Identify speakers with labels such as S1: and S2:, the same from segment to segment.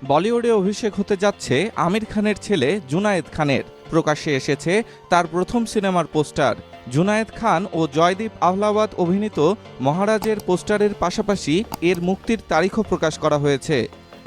S1: বলিউডে অভিষেক হতে যাচ্ছে আমির খানের ছেলে জুনায়েদ খানের। প্রকাশ্যে এসেছে তার প্রথম সিনেমার পোস্টার। জুনায়েদ খান ও জয়দীপ আহলাওয়াত অভিনীত মহারাজের পোস্টারের পাশাপাশি এর মুক্তির তারিখও প্রকাশ করা হয়েছে।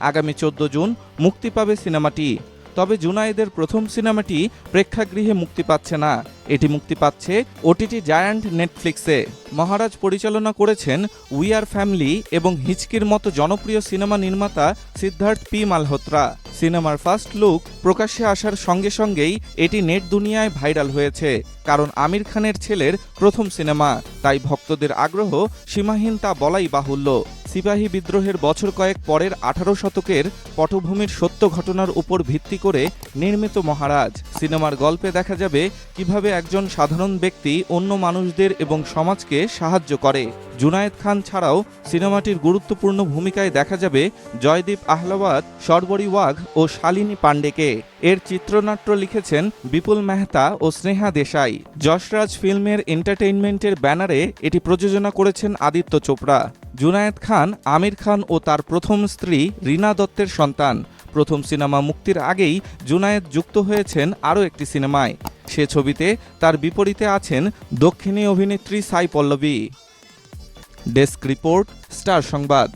S1: আগামী 14 জুন মুক্তি পাবে সিনেমাটি। তবে জুনায়েদের প্রথম সিনেমাটি প্রেক্ষাগৃহে মুক্তি পাচ্ছে না, এটি মুক্তি পাচ্ছে ওটিটি জায়ান্ট নেটফ্লিক্সে। মহারাজ পরিচালনা করেছেন উই আর ফ্যামিলি এবং হিচকির মতো জনপ্রিয় সিনেমা নির্মাতা সিদ্ধার্থ পি মালহোত্রা। সিনেমার ফার্স্ট লুক প্রকাশ্যে আসার সঙ্গে সঙ্গেই এটি নেট দুনিয়ায় ভাইরাল হয়েছে, কারণ আমির খানের ছেলের প্রথম সিনেমা, তাই ভক্তদের আগ্রহ সীমাহীন তা বলাই বাহুল্য। সিপাহী বিদ্রোহের বছর কয়েক পরের 18 শতকের পটভূমির সত্য ঘটনার উপর ভিত্তি করে নির্মিত মহারাজ সিনেমার গল্পে দেখা যাবে কিভাবে একজন সাধারণ ব্যক্তি অন্য মানুষদের এবং সমাজকে সাহায্য করে। জুনায়েদ খান ছাড়াও সিনেমাটির গুরুত্বপূর্ণ ভূমিকায় দেখা যাবে জয়দীপ আহলাওয়াত, শর্বরী ওয়াঘ ও শালিনী পাণ্ডেকে। এর চিত্রনাট্য লিখেছেন বিপুল মেহতা ও স্নেহা দেশাই। যশরাজ ফিল্মের এন্টারটেইনমেন্টের ব্যানারে এটি প্রযোজনা করেছেন আদিত্য চোপড়া। জুনায়েদ খান আমির খান ও তার প্রথম স্ত্রী রীনা দত্তের সন্তান। প্রথম সিনেমা মুক্তির আগেই জুনায়েদ যুক্ত হয়েছেন আরও একটি সিনেমায়। সে ছবিতে তার বিপরীতে আছেন দক্ষিণী অভিনেত্রী Sai Pallavi. Desk report, star সংবাদ।